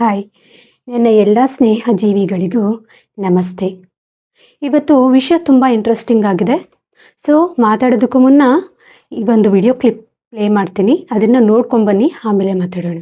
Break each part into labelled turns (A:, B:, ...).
A: Hi, ನನ್ನ ಎಲ್ಲ ಸ್ನೇಹ ಜೀವಿಗಳಿಗೂ ನಮಸ್ತೆ. ಇವತ್ತು ವಿಷಯ ತುಂಬ ಇಂಟ್ರೆಸ್ಟಿಂಗ್ ಆಗಿದೆ. ಸೊ ಮಾತಾಡೋದಕ್ಕೂ ಮುನ್ನ ಈ ಒಂದು ವಿಡಿಯೋ ಕ್ಲಿಪ್ ಪ್ಲೇ ಮಾಡ್ತೀನಿ, ಅದನ್ನು ನೋಡ್ಕೊಂಡು ಬನ್ನಿ, ಆಮೇಲೆ ಮಾತಾಡೋಣ.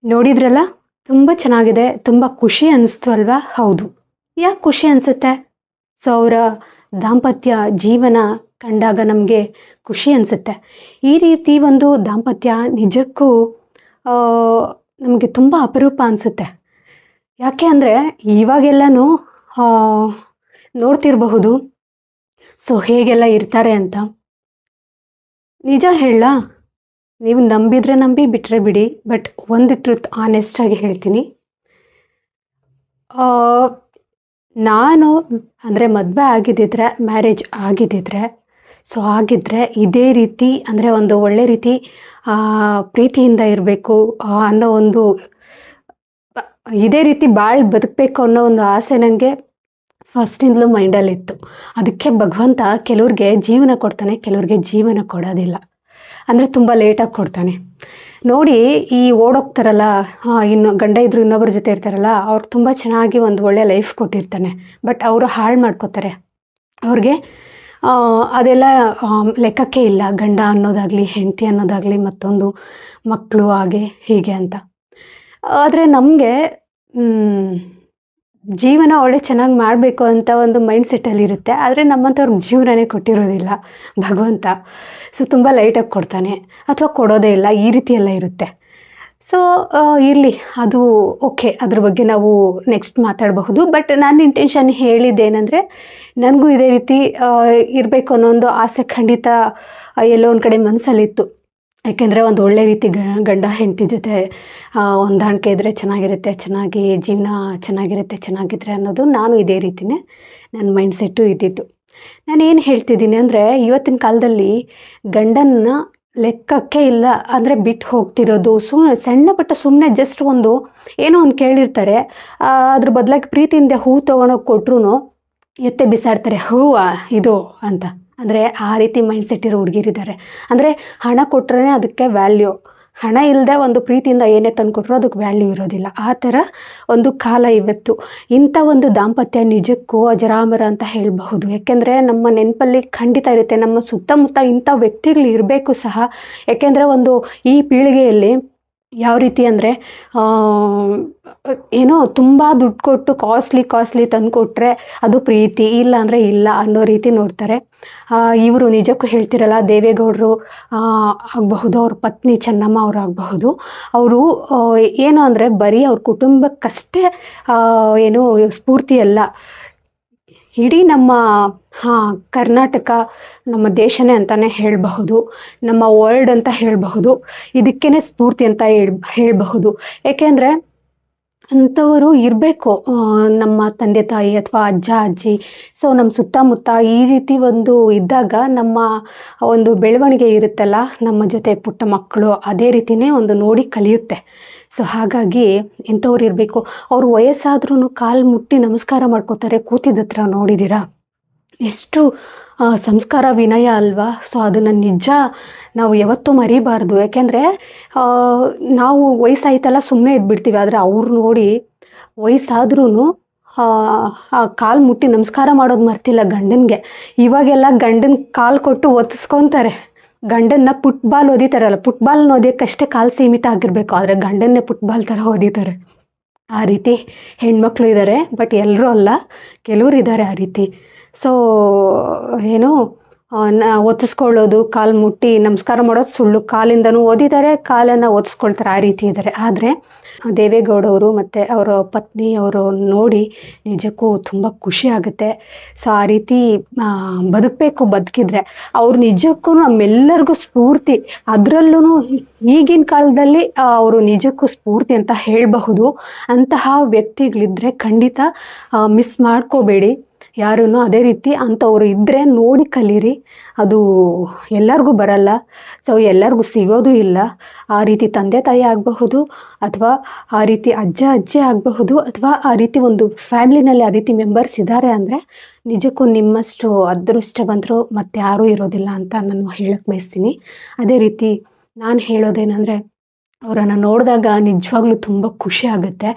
A: ನೋಡಿದ್ರಲ್ಲ, ತುಂಬ ಚೆನ್ನಾಗಿದೆ, ತುಂಬ ಖುಷಿ ಅನಿಸ್ತು ಅಲ್ವಾ? ಹೌದು, ಯಾಕೆ ಖುಷಿ ಅನಿಸುತ್ತೆ? ಸೊ ಅವರ ದಾಂಪತ್ಯ ಜೀವನ ಕಂಡಾಗ ನಮಗೆ ಖುಷಿ ಅನಿಸುತ್ತೆ. ಈ ರೀತಿ ಒಂದು ದಾಂಪತ್ಯ ನಿಜಕ್ಕೂ ನಮಗೆ ತುಂಬ ಅಪರೂಪ ಅನಿಸುತ್ತೆ. ಯಾಕೆ ಅಂದರೆ ಇವಾಗೆಲ್ಲನೂ ನೋಡ್ತಿರಬಹುದು ಸೊ ಹೇಗೆಲ್ಲ ಇರ್ತಾರೆ ಅಂತ. ನಿಜ ಹೇಳಲಾ, ನೀವು ನಂಬಿದರೆ ನಂಬಿ, ಬಿಟ್ಟರೆ ಬಿಡಿ, ಬಟ್ ಒಂದು ಟ್ರುತ್ ಆನೆಸ್ಟಾಗಿ ಹೇಳ್ತೀನಿ. ನಾನು ಅಂದರೆ ಮದುವೆ ಆಗಿದ್ದಿದ್ರೆ, ಮ್ಯಾರೇಜ್ ಆಗಿದ್ದಿದ್ರೆ, ಸೊ ಆಗಿದ್ದರೆ ಇದೇ ರೀತಿ ಅಂದರೆ ಒಂದು ಒಳ್ಳೆ ರೀತಿ ಪ್ರೀತಿಯಿಂದ ಇರಬೇಕು ಅನ್ನೋ ಒಂದು ಇದೇ ರೀತಿ ಬದುಕಬೇಕು ಅನ್ನೋ ಒಂದು ಆಸೆ ನನಗೆ ಫಸ್ಟಿಂದಲೂ ಮೈಂಡಲ್ಲಿತ್ತು. ಅದಕ್ಕೆ ಭಗವಂತ ಕೆಲವ್ರಿಗೆ ಜೀವನ ಕೊಡ್ತಾನೆ, ಕೆಲವ್ರಿಗೆ ಜೀವನ ಕೊಡೋದಿಲ್ಲ. ಅಂದರೆ ತುಂಬ ಲೇಟಾಗಿ ಕೊಡ್ತಾನೆ. ನೋಡಿ, ಈ ಓಡೋಗ್ತಾರಲ್ಲ, ಇನ್ನು ಗಂಡ ಇದ್ದರೂ ಇನ್ನೊಬ್ಬರ ಜೊತೆ ಇರ್ತಾರಲ್ಲ, ಅವ್ರು ತುಂಬ ಚೆನ್ನಾಗಿ ಒಂದು ಒಳ್ಳೆ ಲೈಫ್ ಕೊಟ್ಟಿರ್ತಾನೆ, ಬಟ್ ಅವರು ಹಾಳು ಮಾಡ್ಕೋತಾರೆ. ಅವ್ರಿಗೆ ಅದೆಲ್ಲ ಲೆಕ್ಕಕ್ಕೆ ಇಲ್ಲ, ಗಂಡ ಅನ್ನೋದಾಗಲಿ, ಹೆಂಡತಿ ಅನ್ನೋದಾಗಲಿ, ಮತ್ತೊಂದು ಮಕ್ಕಳು, ಹಾಗೆ ಹೀಗೆ ಅಂತ. ಆದರೆ ನಮಗೆ ಜೀವನ ಒಳ್ಳೆ ಚೆನ್ನಾಗಿ ಮಾಡಬೇಕು ಅಂತ ಒಂದು ಮೈಂಡ್ ಸೆಟ್ಟಲ್ಲಿರುತ್ತೆ. ಆದರೆ ನಮ್ಮಂಥವ್ರಿಗೆ ಜೀವನನೇ ಕೊಟ್ಟಿರೋದಿಲ್ಲ ಭಗವಂತ. ಸೊ ತುಂಬ ಲೈಟಾಗಿ ಕೊಡ್ತಾನೆ, ಅಥವಾ ಕೊಡೋದೇ ಇಲ್ಲ, ಈ ರೀತಿ ಎಲ್ಲ ಇರುತ್ತೆ. ಸೊ ಇರಲಿ, ಅದು ಓಕೆ, ಅದ್ರ ಬಗ್ಗೆ ನಾವು ನೆಕ್ಸ್ಟ್ ಮಾತಾಡಬಹುದು. ಬಟ್ ನನ್ನ ಇಂಟೆನ್ಷನ್ ಹೇಳಿದ್ದೇನೆಂದರೆ, ನನಗೂ ಇದೇ ರೀತಿ ಇರಬೇಕು ಅನ್ನೋ ಒಂದು ಆಸೆ ಖಂಡಿತ ಎಲ್ಲೋ ಒಂದು ಕಡೆ ಮನಸ್ಸಲ್ಲಿತ್ತು. ಯಾಕೆಂದರೆ ಒಂದು ಒಳ್ಳೆ ರೀತಿ ಗಂಡ ಹೆಂಡತಿ ಜೊತೆ ಹೊಂದಾಣಿಕೆ ಇದ್ದರೆ ಚೆನ್ನಾಗಿರುತ್ತೆ, ಚೆನ್ನಾಗಿ ಜೀವನ ಚೆನ್ನಾಗಿದ್ದರೆ ಅನ್ನೋದು ನಾನು ಇದೇ ರೀತಿಯೇ ನನ್ನ ಮೈಂಡ್ ಸೆಟ್ಟು ಇದ್ದಿದ್ದು. ನಾನೇನು ಹೇಳ್ತಿದ್ದೀನಿ ಅಂದರೆ, ಇವತ್ತಿನ ಕಾಲದಲ್ಲಿ ಗಂಡನ್ನ ಲೆಕ್ಕಕ್ಕೆ ಇಲ್ಲ ಅಂದರೆ ಬಿಟ್ಟು ಹೋಗ್ತಿರೋದು, ಸಣ್ಣ ಪುಟ್ಟ ಸುಮ್ಮನೆ ಜಸ್ಟ್ ಒಂದು ಏನೋ ಒಂದು ಕೇಳಿರ್ತಾರೆ, ಅದ್ರ ಬದಲಾಗಿ ಪ್ರೀತಿಯಿಂದ ಹೂ ತೊಗೊಂಡೋಗಿ ಕೊಟ್ಟರು ಎತ್ತೆ ಬಿಸಾಡ್ತಾರೆ, ಹೂವಾ ಇದು ಅಂತ. ಅಂದರೆ ಆ ರೀತಿ ಮೈಂಡ್ ಸೆಟ್ ಇರೋ ಹುಡುಗಿರಿದ್ದಾರೆ. ಅಂದರೆ ಹಣ ಕೊಟ್ಟರೆ ಅದಕ್ಕೆ ವ್ಯಾಲ್ಯೂ, ಹಣ ಇಲ್ಲದೆ ಒಂದು ಪ್ರೀತಿಯಿಂದ ಏನೇ ತಂದು ಕೊಟ್ಟರು ಅದಕ್ಕೆ ವ್ಯಾಲ್ಯೂ ಇರೋದಿಲ್ಲ. ಆ ಥರ ಒಂದು ಕಾಲ ಇವತ್ತು. ಇಂಥ ಒಂದು ದಾಂಪತ್ಯ ನಿಜಕ್ಕೂ ಅಜರಾಮರ ಅಂತ ಹೇಳಬಹುದು. ಯಾಕೆಂದರೆ ನಮ್ಮ ನೆನಪಲ್ಲಿ ಖಂಡಿತ ಇರುತ್ತೆ, ನಮ್ಮ ಸುತ್ತಮುತ್ತ ಇಂಥ ವ್ಯಕ್ತಿಗಳು ಇರಬೇಕು ಸಹ. ಯಾಕೆಂದರೆ ಒಂದು ಈ ಪೀಳಿಗೆಯಲ್ಲಿ ಯಾವ ರೀತಿ ಅಂದರೆ ಏನೋ ತುಂಬ ದುಡ್ಡು ಕೊಟ್ಟು ಕಾಸ್ಟ್ಲಿ ತಂದು ಕೊಟ್ಟರೆ ಅದು ಪ್ರೀತಿ, ಇಲ್ಲ ಅಂದರೆ ಇಲ್ಲ ಅನ್ನೋ ರೀತಿ ನೋಡ್ತಾರೆ. ಇವರು ನಿಜಕ್ಕೂ ಹೇಳ್ತಿರಲ್ಲ, ದೇವೇಗೌಡರು ಆಗಬಹುದು, ಅವ್ರ ಪತ್ನಿ ಚೆನ್ನಮ್ಮ ಅವರು ಆಗಬಹುದು, ಅವರು ಏನು ಅಂದರೆ ಬರೀ ಅವ್ರ ಕುಟುಂಬಕ್ಕಷ್ಟೇ ಏನು ಸ್ಫೂರ್ತಿ ಅಲ್ಲ, ಇಡೀ ನಮ್ಮ ಕರ್ನಾಟಕ ನಮ್ಮ ದೇಶನೇ ಅಂತಲೇ ಹೇಳಬಹುದು, ನಮ್ಮ ವರ್ಲ್ಡ್ ಅಂತ ಹೇಳಬಹುದು, ಇದಕ್ಕೇ ಸ್ಫೂರ್ತಿ ಅಂತ ಹೇಳಬಹುದು. ಏಕೆಂದರೆ ಅಂಥವರು ಇರಬೇಕು ನಮ್ಮ ತಂದೆ ತಾಯಿ ಅಥವಾ ಅಜ್ಜ ಅಜ್ಜಿ. ಸೊ ನಮ್ಮ ಸುತ್ತಮುತ್ತ ಈ ರೀತಿ ಒಂದು ಇದ್ದಾಗ ನಮ್ಮ ಒಂದು ಬೆಳವಣಿಗೆ ಇರುತ್ತಲ್ಲ, ನಮ್ಮ ಜೊತೆ ಪುಟ್ಟ ಮಕ್ಕಳು ಅದೇ ರೀತಿಯೇ ಒಂದು ನೋಡಿ ಕಲಿಯುತ್ತೆ. ಸೊ ಹಾಗಾಗಿ ಇಂಥವ್ರು ಇರಬೇಕು. ಅವ್ರು ವಯಸ್ಸಾದ್ರೂ ಕಾಲು ಮುಟ್ಟಿ ನಮಸ್ಕಾರ ಮಾಡ್ಕೋತಾರೆ ಕೂತಿದ್ದತ್ರ, ನೋಡಿದ್ದೀರಾ? ಎಷ್ಟು ಸಂಸ್ಕಾರ ವಿನಯ ಅಲ್ವಾ? ಸೊ ಅದನ್ನು ನಿಜ ನಾವು ಯಾವತ್ತೂ ಮರಿಬಾರ್ದು. ಯಾಕೆಂದರೆ ನಾವು ವಯಸ್ಸಾಯ್ತಲ್ಲ ಸುಮ್ಮನೆ ಇದ್ಬಿಡ್ತೀವಿ, ಆದರೆ ಅವ್ರು ನೋಡಿ ವಯಸ್ಸಾದ್ರೂ ಕಾಲು ಮುಟ್ಟಿ ನಮಸ್ಕಾರ ಮಾಡೋದು ಮರ್ತಿಲ್ಲ ಗಂಡನಿಗೆ. ಇವಾಗೆಲ್ಲ ಗಂಡನ ಕಾಲು ಕೊಟ್ಟು ಒತ್ತಿಸ್ಕೊತಾರೆ, ಗಂಡನ್ನ ಫುಟ್ಬಾಲ್ ಓದಿತಾರಲ್ಲ, ಫುಟ್ಬಾಲ್ನ ಓದಿಯೋಕ್ಕಷ್ಟೇ ಕಾಲು ಸೀಮಿತ ಆಗಿರಬೇಕು, ಆದರೆ ಗಂಡನ್ನೇ ಫುಟ್ಬಾಲ್ ಥರ ಓದಿತಾರೆ. ಆ ರೀತಿ ಹೆಣ್ಮಕ್ಳು ಇದ್ದಾರೆ, ಬಟ್ ಎಲ್ಲರೂ ಅಲ್ಲ, ಕೆಲವ್ರು ಇದ್ದಾರೆ ಆ ರೀತಿ. ಸೊ ಏನು ಒತ್ತಿಸ್ಕೊಳ್ಳೋದು, ಕಾಲು ಮುಟ್ಟಿ ನಮಸ್ಕಾರ ಮಾಡೋದು ಸುಳ್ಳು, ಕಾಲಿಂದನೂ ಓದಿದ್ದಾರೆ, ಕಾಲನ್ನು ಒತ್ತಿಸ್ಕೊಳ್ತಾರೆ, ಆ ರೀತಿ ಇದ್ದಾರೆ. ಆದರೆ ದೇವೇಗೌಡವರು ಮತ್ತು ಅವರ ಪತ್ನಿ ಅವರು ನೋಡಿ ನಿಜಕ್ಕೂ ತುಂಬ ಖುಷಿ ಆಗುತ್ತೆ. ಸೊ ಆ ರೀತಿ ಬದುಕಬೇಕು, ಬದುಕಿದ್ರೆ ಅವ್ರು ನಿಜಕ್ಕೂ ನಮ್ಮೆಲ್ಲರಿಗೂ ಸ್ಫೂರ್ತಿ. ಅದರಲ್ಲೂ ಈಗಿನ ಕಾಲದಲ್ಲಿ ಅವರು ನಿಜಕ್ಕೂ ಸ್ಫೂರ್ತಿ ಅಂತ ಹೇಳಬಹುದು. ಅಂತಹ ವ್ಯಕ್ತಿಗಳಿದ್ದರೆ ಖಂಡಿತ ಮಿಸ್ ಮಾಡ್ಕೋಬೇಡಿ ಯಾರೂ. ಅದೇ ರೀತಿ ಅಂಥವ್ರು ಇದ್ದರೆ ನೋಡಿ ಕಲೀರಿ. ಅದು ಎಲ್ಲರಿಗೂ ಬರಲ್ಲ, ಸೊ ಎಲ್ಲರಿಗೂ ಸಿಗೋದು ಇಲ್ಲ. ಆ ರೀತಿ ತಂದೆ ತಾಯಿ ಆಗಬಹುದು, ಅಥವಾ ಆ ರೀತಿ ಅಜ್ಜ ಅಜ್ಜಿ ಆಗಬಹುದು, ಅಥವಾ ಆ ರೀತಿ ಒಂದು ಫ್ಯಾಮ್ಲಿನಲ್ಲಿ ಆ ರೀತಿ ಮೆಂಬರ್ಸ್ ಇದ್ದಾರೆ ಅಂದರೆ ನಿಜಕ್ಕೂ ನಿಮ್ಮಷ್ಟು ಅದೃಷ್ಟವಂತರು ಮತ್ತು ಯಾರೂ ಇರೋದಿಲ್ಲ ಅಂತ ನಾನು ಹೇಳಕ್ಕೆ ಬಯಸ್ತೀನಿ. ಅದೇ ರೀತಿ ನಾನು ಹೇಳೋದೇನೆಂದರೆ, ಅವರನ್ನು ನೋಡಿದಾಗ ನಿಜವಾಗ್ಲೂ ತುಂಬ ಖುಷಿ ಆಗುತ್ತೆ.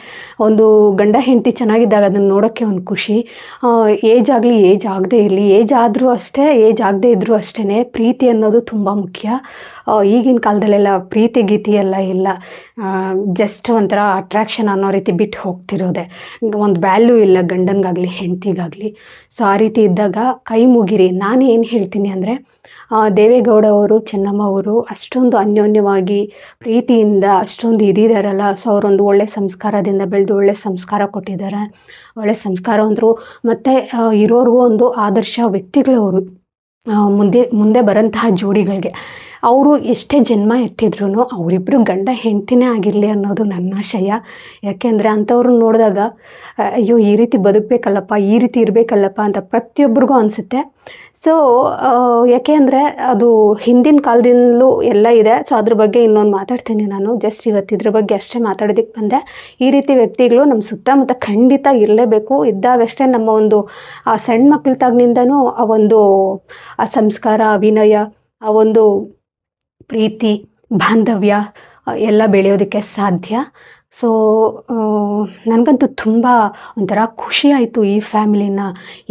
A: ಒಂದು ಗಂಡ ಹೆಂಡತಿ ಚೆನ್ನಾಗಿದ್ದಾಗ ಅದನ್ನು ನೋಡೋಕ್ಕೆ ಒಂದು ಖುಷಿ. ಏಜ್ ಆಗಲಿ, ಏಜ್ ಆಗದೇ ಇರಲಿ, ಏಜ್ ಆದರೂ ಅಷ್ಟೇ, ಏಜ್ ಆಗದೇ ಇದ್ದರೂ ಅಷ್ಟೇ, ಪ್ರೀತಿ ಅನ್ನೋದು ತುಂಬ ಮುಖ್ಯ. ಈಗಿನ ಕಾಲದಲ್ಲೆಲ್ಲ ಪ್ರೀತಿ ಗೀತಿ ಎಲ್ಲ ಇಲ್ಲ, ಜಸ್ಟ್ ಒಂಥರ ಅಟ್ರ್ಯಾಕ್ಷನ್ ಅನ್ನೋ ರೀತಿ ಬಿಟ್ಟು ಹೋಗ್ತಿರೋದೆ. ಒಂದು ವ್ಯಾಲ್ಯೂ ಇಲ್ಲ ಗಂಡನಿಗಾಗಲಿ ಹೆಂಡತಿಗಾಗಲಿ. ಸೊ ಆ ರೀತಿ ಇದ್ದಾಗ ಕೈ ಮುಗಿರಿ. ನಾನು ಏನು ಹೇಳ್ತೀನಿ ಅಂದರೆ, ದೇವೇಗೌಡ ಅವರು, ಚೆನ್ನಮ್ಮ ಅವರು ಅಷ್ಟೊಂದು ಅನ್ಯೋನ್ಯವಾಗಿ ಪ್ರೀತಿಯಿಂದ ಅಷ್ಟೊಂದು ಇದಿದ್ದಾರಲ್ಲ. ಸೊ ಅವರೊಂದು ಒಳ್ಳೆ ಸಂಸ್ಕಾರದಿಂದ ಬೆಳೆದು ಒಳ್ಳೆ ಸಂಸ್ಕಾರ ಕೊಟ್ಟಿದ್ದಾರೆ, ಒಳ್ಳೆ ಸಂಸ್ಕಾರವಂತರು, ಮತ್ತು ಇರೋರಿಗೂ ಒಂದು ಆದರ್ಶ ವ್ಯಕ್ತಿಗಳವರು ಮುಂದೆ ಬರೋಂತಹ ಜೋಡಿಗಳಿಗೆ. ಅವರು ಎಷ್ಟೇ ಜನ್ಮ ಎತ್ತಿದ್ರು ಅವರಿಬ್ಬರು ಗಂಡ ಹೆಂಡ್ತಿನೇ ಆಗಿರಲಿ ಅನ್ನೋದು ನನ್ನ ಆಶಯ. ಯಾಕೆಂದರೆ ಅಂಥವ್ರನ್ನ ನೋಡಿದಾಗ ಅಯ್ಯೋ ಈ ರೀತಿ ಬದುಕಬೇಕಲ್ಲಪ್ಪ, ಈ ರೀತಿ ಇರಬೇಕಲ್ಲಪ್ಪ ಅಂತ ಪ್ರತಿಯೊಬ್ಬರಿಗೂ ಅನಿಸುತ್ತೆ. ಸೊ ಯಾಕೆ ಅಂದರೆ ಅದು ಹಿಂದಿನ ಕಾಲದಿಂದಲೂ ಎಲ್ಲ ಇದೆ. ಸೊ ಅದ್ರ ಬಗ್ಗೆ ಇನ್ನೊಂದು ಮಾತಾಡ್ತೀನಿ ನಾನು. ಜಸ್ಟ್ ಇವತ್ತು ಇದ್ರ ಬಗ್ಗೆ ಅಷ್ಟೇ ಮಾತಾಡೋದಕ್ಕೆ ಬಂದೆ. ಈ ರೀತಿ ವ್ಯಕ್ತಿಗಳು ನಮ್ಮ ಸುತ್ತಮುತ್ತ ಖಂಡಿತ ಇರಲೇಬೇಕು. ಇದ್ದಾಗಷ್ಟೇ ನಮ್ಮ ಒಂದು ಆ ಸಣ್ಣ ಮಕ್ಕಳಿದ್ದಾಗಿನಿಂದನೂ ಆ ಒಂದು ಆ ಸಂಸ್ಕಾರ, ವಿನಯ, ಆ ಒಂದು ಪ್ರೀತಿ, ಬಾಂಧವ್ಯ ಎಲ್ಲ ಬೆಳೆಯೋದಕ್ಕೆ ಸಾಧ್ಯ. ಸೊ ನನಗಂತೂ ತುಂಬ ಒಂಥರ ಖುಷಿ ಆಯಿತು ಈ ಫ್ಯಾಮಿಲಿನ,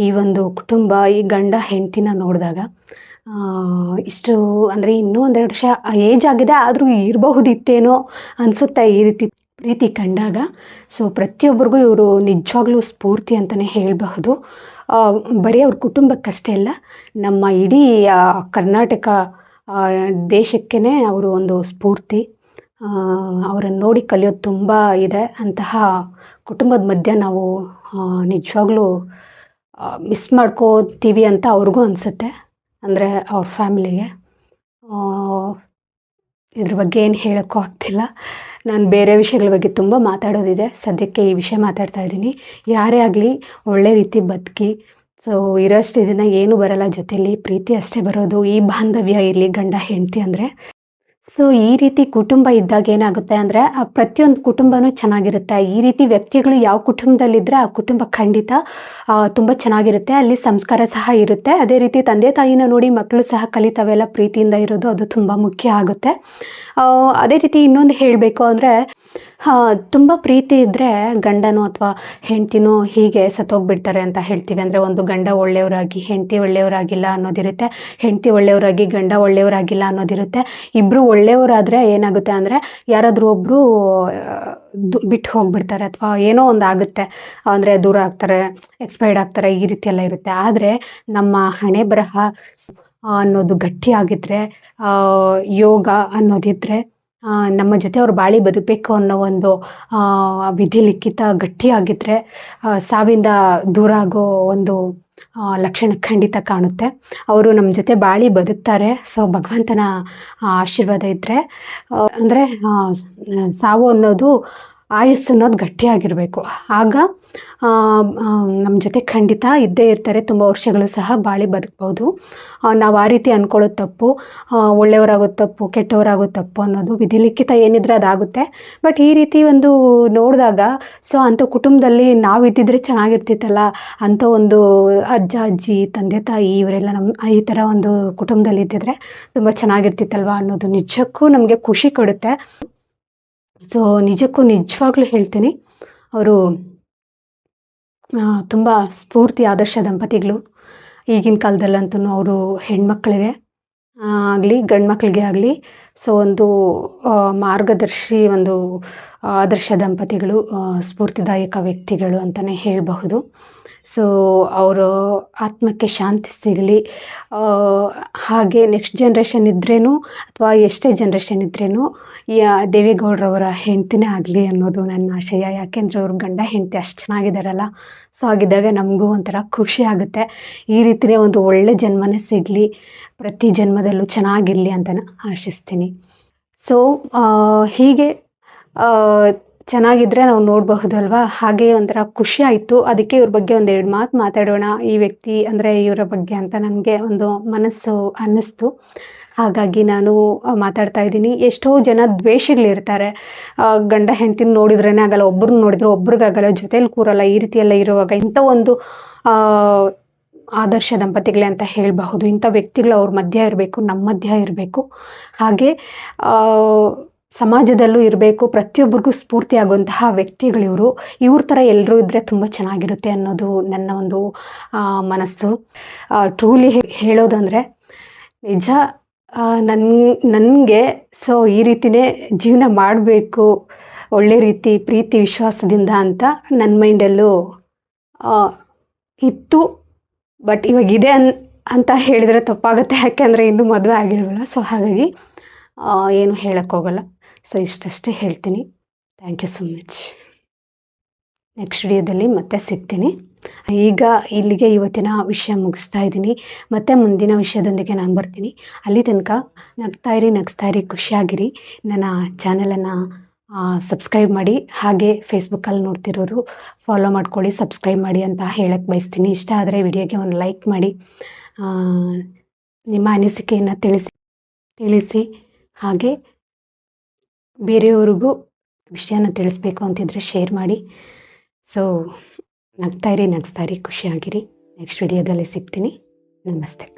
A: ಈ ಒಂದು ಕುಟುಂಬ, ಈ ಗಂಡ ಹೆಂಡ್ತಿನ ನೋಡಿದಾಗ. ಇಷ್ಟು ಅಂದರೆ ಇನ್ನೂ ಒಂದೆರಡು ವರ್ಷ ಏಜ್ ಆಗಿದೆ, ಆದರೂ ಇರಬಹುದಿತ್ತೇನೋ ಅನಿಸುತ್ತೆ ಈ ರೀತಿ ಪ್ರೀತಿ ಕಂಡಾಗ. ಸೊ ಪ್ರತಿಯೊಬ್ಬರಿಗೂ ಇವರು ನಿಜವಾಗ್ಲೂ ಸ್ಫೂರ್ತಿ ಅಂತಲೇ ಹೇಳಬಹುದು. ಬರೀ ಅವ್ರ ಕುಟುಂಬಕ್ಕಷ್ಟೇ ಅಲ್ಲ, ನಮ್ಮ ಇಡೀ ಕರ್ನಾಟಕ ದೇಶಕ್ಕೇ ಅವರು ಒಂದು ಸ್ಫೂರ್ತಿ. ಅವರನ್ನು ನೋಡಿ ಕಲಿಯೋದು ತುಂಬ ಇದೆ. ಅಂತಹ ಕುಟುಂಬದ ಮಧ್ಯೆ ನಾವು ನಿಜವಾಗ್ಲೂ ಮಿಸ್ ಮಾಡ್ಕೋತೀವಿ ಅಂತ ಅವ್ರಿಗೂ ಅನಿಸುತ್ತೆ, ಅಂದರೆ ಅವ್ರ ಫ್ಯಾಮಿಲಿಗೆ. ಇದ್ರ ಬಗ್ಗೆ ಏನು ಹೇಳೋಕ್ಕೂ ಆಗ್ತಿಲ್ಲ. ನಾನು ಬೇರೆ ವಿಷಯಗಳ ಬಗ್ಗೆ ತುಂಬ ಮಾತಾಡೋದಿದೆ, ಸದ್ಯಕ್ಕೆ ಈ ವಿಷಯ ಮಾತಾಡ್ತಾ ಇದ್ದೀನಿ. ಯಾರೇ ಆಗಲಿ ಒಳ್ಳೆ ರೀತಿ ಬದುಕಿ. ಸೊ ಇರೋಷ್ಟು ದಿನ ಏನೂ ಬರಲ್ಲ, ಜೊತೆಯಲ್ಲಿ ಪ್ರೀತಿ ಅಷ್ಟೇ ಬರೋದು. ಈ ಬಾಂಧವ್ಯ ಇರಲಿ ಗಂಡ ಹೆಂಡತಿ ಅಂದರೆ. ಸೊ ಈ ರೀತಿ ಕುಟುಂಬ ಇದ್ದಾಗ ಏನಾಗುತ್ತೆ ಅಂದರೆ ಪ್ರತಿಯೊಂದು ಕುಟುಂಬನೂ ಚೆನ್ನಾಗಿರುತ್ತೆ. ಈ ರೀತಿ ವ್ಯಕ್ತಿಗಳು ಯಾವ ಕುಟುಂಬದಲ್ಲಿದ್ದರೆ ಆ ಕುಟುಂಬ ಖಂಡಿತ ತುಂಬ ಚೆನ್ನಾಗಿರುತ್ತೆ. ಅಲ್ಲಿ ಸಂಸ್ಕಾರ ಸಹ ಇರುತ್ತೆ. ಅದೇ ರೀತಿ ತಂದೆ ತಾಯಿನ ನೋಡಿ ಮಕ್ಕಳು ಸಹ ಕಲಿತಾವೆಲ್ಲ, ಪ್ರೀತಿಯಿಂದ ಇರೋದು ಅದು ತುಂಬ ಮುಖ್ಯ ಆಗುತ್ತೆ. ಅದೇ ರೀತಿ ಇನ್ನೊಂದು ಹೇಳಬೇಕು ಅಂದರೆ, ತುಂಬ ಪ್ರೀತಿ ಇದ್ದರೆ ಗಂಡನೋ ಅಥವಾ ಹೆಂಡ್ತಿನೋ ಹೀಗೆ ಸತ್ತೋಗ್ಬಿಡ್ತಾರೆ ಅಂತ ಹೇಳ್ತೀವಿ. ಅಂದರೆ ಒಂದು ಗಂಡ ಒಳ್ಳೆಯವರಾಗಿ ಹೆಂಡತಿ ಒಳ್ಳೆಯವರಾಗಿಲ್ಲ ಅನ್ನೋದಿರುತ್ತೆ, ಹೆಂಡತಿ ಒಳ್ಳೆಯವರಾಗಿ ಗಂಡ ಒಳ್ಳೆಯವರಾಗಿಲ್ಲ ಅನ್ನೋದಿರುತ್ತೆ. ಇಬ್ಬರು ಒಳ್ಳೆಯವರಾದರೆ ಏನಾಗುತ್ತೆ ಅಂದರೆ ಯಾರಾದರೂ ಒಬ್ಬರು ಬಿಟ್ಟು ಹೋಗ್ಬಿಡ್ತಾರೆ, ಅಥವಾ ಏನೋ ಒಂದು ಆಗುತ್ತೆ, ಅಂದರೆ ದೂರ ಆಗ್ತಾರೆ, ಎಕ್ಸ್ಪೈರ್ಡ್ ಆಗ್ತಾರೆ, ಈ ರೀತಿ ಎಲ್ಲ ಇರುತ್ತೆ. ಆದರೆ ನಮ್ಮ ಹಣೆ ಬರಹ ಅನ್ನೋದು ಗಟ್ಟಿಯಾಗಿದ್ದರೆ, ಯೋಗ ಅನ್ನೋದಿದ್ದರೆ, ನಮ್ಮ ಜೊತೆ ಅವ್ರು ಬಾಳಿ ಬದುಕಬೇಕು ಅನ್ನೋ ಒಂದು ವಿಧಿ ಲಿಖಿತ ಗಟ್ಟಿಯಾಗಿದ್ದರೆ ಸಾವಿಂದ ದೂರ ಆಗೋ ಒಂದು ಲಕ್ಷಣ ಖಂಡಿತ ಕಾಣುತ್ತೆ. ಅವರು ನಮ್ಮ ಜೊತೆ ಬಾಳಿ ಬದುಕ್ತಾರೆ. ಸೊ ಭಗವಂತನ ಆಶೀರ್ವಾದ ಇದ್ದರೆ, ಅಂದರೆ ಸಾವು ಅನ್ನೋದು ಆಯಸ್ಸು ಅನ್ನೋದು ಗಟ್ಟಿಯಾಗಿರಬೇಕು. ಆಗ ನಮ್ಮ ಜೊತೆ ಖಂಡಿತ ಇದ್ದೇ ಇರ್ತಾರೆ, ತುಂಬ ವರ್ಷಗಳು ಸಹ ಬಾಳಿ ಬದುಕ್ಬೋದು. ನಾವು ಆ ರೀತಿ ಅಂದ್ಕೊಳ್ಳೋದು ತಪ್ಪು. ಒಳ್ಳೆಯವರಾಗೋದು ತಪ್ಪು, ಕೆಟ್ಟವರಾಗೋದು ತಪ್ಪು ಅನ್ನೋದು ವಿಧಿಲಿಖಿತ ಏನಿದ್ರೆ ಅದಾಗುತ್ತೆ. ಬಟ್ ಈ ರೀತಿ ಒಂದು ನೋಡಿದಾಗ, ಸೊ ಅಂಥ ಕುಟುಂಬದಲ್ಲಿ ನಾವು ಇದ್ದಿದ್ರೆ ಚೆನ್ನಾಗಿರ್ತಿತ್ತಲ್ಲ, ಅಂಥ ಒಂದು ಅಜ್ಜ ಅಜ್ಜಿ, ತಂದೆ ತಾಯಿ ಇವರೆಲ್ಲ ನಮ್ಮ ಈ ಥರ ಒಂದು ಕುಟುಂಬದಲ್ಲಿ ಇದ್ದಿದ್ರೆ ತುಂಬ ಚೆನ್ನಾಗಿರ್ತಿತ್ತಲ್ವ ಅನ್ನೋದು ನಿಜಕ್ಕೂ ನಮಗೆ ಖುಷಿ ಕೊಡುತ್ತೆ. ಸೊ ನಿಜವಾಗ್ಲೂ ಹೇಳ್ತೀನಿ, ಅವರು ತುಂಬ ಸ್ಫೂರ್ತಿ ಆದರ್ಶ ದಂಪತಿಗಳು. ಈಗಿನ ಕಾಲದಲ್ಲಂತೂ ಅವರು ಹೆಣ್ಮಕ್ಳಿಗೆ ಆಗಲಿ ಗಂಡು ಮಕ್ಕಳಿಗೆ ಆಗಲಿ ಸೊ ಒಂದು ಮಾರ್ಗದರ್ಶಿ, ಒಂದು ಆದರ್ಶ ದಂಪತಿಗಳು, ಸ್ಫೂರ್ತಿದಾಯಕ ವ್ಯಕ್ತಿಗಳು ಅಂತಲೇ ಹೇಳಬಹುದು. ಸೊ ಅವರ ಆತ್ಮಕ್ಕೆ ಶಾಂತಿ ಸಿಗಲಿ. ಹಾಗೆ ನೆಕ್ಸ್ಟ್ ಜನ್ರೇಷನ್ ಇದ್ರೇನು ಅಥವಾ ಎಷ್ಟೇ ಜನ್ರೇಷನ್ ಇದ್ರೇನು ದೇವೇಗೌಡರವರ ಹೆಂಡ್ತಿನೇ ಆಗಲಿ ಅನ್ನೋದು ನನ್ನ ಆಶಯ. ಯಾಕೆಂದರೆ ಅವ್ರ ಗಂಡ ಹೆಂಡತಿ ಅಷ್ಟು ಚೆನ್ನಾಗಿದ್ದಾರಲ್ಲ. ಸೊ ಹಾಗಿದ್ದಾಗ ನಮಗೂ ಒಂಥರ ಖುಷಿ ಆಗುತ್ತೆ. ಈ ರೀತಿಯೇ ಒಂದು ಒಳ್ಳೆ ಜನ್ಮನೇ ಸಿಗಲಿ, ಪ್ರತಿ ಜನ್ಮದಲ್ಲೂ ಚೆನ್ನಾಗಿರಲಿ ಅಂತ ಆಶಿಸ್ತೀನಿ. ಸೊ ಹೀಗೆ ಚೆನ್ನಾಗಿದ್ದರೆ ನಾವು ನೋಡಬಹುದಲ್ವಾ. ಹಾಗೆ ಒಂಥರ ಖುಷಿ ಆಯಿತು. ಅದಕ್ಕೆ ಇವ್ರ ಬಗ್ಗೆ ಒಂದೆರಡು ಮಾತು ಮಾತಾಡೋಣ, ಈ ವ್ಯಕ್ತಿ ಅಂದರೆ ಇವರ ಬಗ್ಗೆ ಅಂತ ನನಗೆ ಒಂದು ಮನಸ್ಸು ಅನ್ನಿಸ್ತು. ಹಾಗಾಗಿ ನಾನು ಮಾತಾಡ್ತಾ ಇದ್ದೀನಿ. ಎಷ್ಟೋ ಜನ ದ್ವೇಷಗಳಿರ್ತಾರೆ, ಗಂಡ ಹೆಂಡ್ತಿನ ನೋಡಿದ್ರೇ ಆಗಲ್ಲ, ಒಬ್ರನ್ನ ನೋಡಿದ್ರೆ ಒಬ್ರಿಗಾಗಲ್ಲ, ಜೊತೇಲಿ ಕೂರಲ್ಲ, ಈ ರೀತಿಯೆಲ್ಲ ಇರುವಾಗ ಇಂಥ ಒಂದು ಆದರ್ಶ ದಂಪತಿಗಳೇ ಅಂತ ಹೇಳಬಹುದು. ಇಂಥ ವ್ಯಕ್ತಿಗಳು ಅವ್ರ ಮಧ್ಯ ಇರಬೇಕು, ನಮ್ಮ ಮಧ್ಯ ಇರಬೇಕು. ಹಾಗೆ ಸಮಾಜದಲ್ಲೂ ಇರಬೇಕು, ಪ್ರತಿಯೊಬ್ಬರಿಗೂ ಸ್ಫೂರ್ತಿಯಾಗುವಂತಹ ವ್ಯಕ್ತಿಗಳಿವರು. ಇವ್ರ ಥರ ಎಲ್ಲರೂ ಇದ್ದರೆ ತುಂಬ ಚೆನ್ನಾಗಿರುತ್ತೆ ಅನ್ನೋದು ನನ್ನ ಒಂದು ಮನಸ್ಸು. ಟ್ರೂಲಿ ಹೇಳೋದಂದರೆ ನಿಜ ನನಗೆ ಸೊ ಈ ರೀತಿಯೇ ಜೀವನ ಮಾಡಬೇಕು, ಒಳ್ಳೆ ರೀತಿ ಪ್ರೀತಿ ವಿಶ್ವಾಸದಿಂದ ಅಂತ ನನ್ನ ಮೈಂಡಲ್ಲೂ ಇತ್ತು. ಬಟ್ ಇವಾಗಿದೆ ಅಂತ ಹೇಳಿದರೆ ತಪ್ಪಾಗುತ್ತೆ, ಯಾಕೆಂದರೆ ಇನ್ನೂ ಮದುವೆ ಆಗಿಲ್ವಲ್ಲ. ಸೊ ಹಾಗಾಗಿ ಏನು ಹೇಳೋಕ್ಕೋಗಲ್ಲ. ಸೊ ಇಷ್ಟಷ್ಟೇ ಹೇಳ್ತೀನಿ. Thank you so much. Next ವಿಡಿಯೋದಲ್ಲಿ ಮತ್ತೆ ಸಿಗ್ತೀನಿ. ಈಗ ಇಲ್ಲಿಗೆ ಇವತ್ತಿನ ವಿಷಯ ಮುಗಿಸ್ತಾ ಇದ್ದೀನಿ. ಮತ್ತೆ ಮುಂದಿನ ವಿಷಯದೊಂದಿಗೆ ನಾನು ಬರ್ತೀನಿ. ಅಲ್ಲಿ ತನಕ ನಗ್ತಾ ಇರಿ, ಖುಷಿಯಾಗಿರಿ. ನನ್ನ ಚಾನಲನ್ನು ಸಬ್ಸ್ಕ್ರೈಬ್ ಮಾಡಿ. ಹಾಗೆ ಫೇಸ್ಬುಕ್ಕಲ್ಲಿ ನೋಡ್ತಿರೋರು ಫಾಲೋ ಮಾಡ್ಕೊಳ್ಳಿ, ಸಬ್ಸ್ಕ್ರೈಬ್ ಮಾಡಿ ಅಂತ ಹೇಳಕ್ಕೆ ಬಯಸ್ತೀನಿ. ಇಷ್ಟ ಆದರೆ ವಿಡಿಯೋಗೆ ಒಂದು ಲೈಕ್ ಮಾಡಿ, ನಿಮ್ಮ ಅನಿಸಿಕೆಯನ್ನು ತಿಳಿಸಿ. ಹಾಗೆ ಬೇರೆಯವ್ರಿಗೂ ವಿಷಯನ ತಿಳಿಸ್ಬೇಕು ಅಂತಿದ್ರೆ ಶೇರ್ ಮಾಡಿ. ಸೊ ನಗ್ತಾ ಇರಿ, ಖುಷಿಯಾಗಿರಿ. ನೆಕ್ಸ್ಟ್ ವಿಡಿಯೋದಲ್ಲಿ ಸಿಗ್ತೀನಿ. ನಮಸ್ತೆ.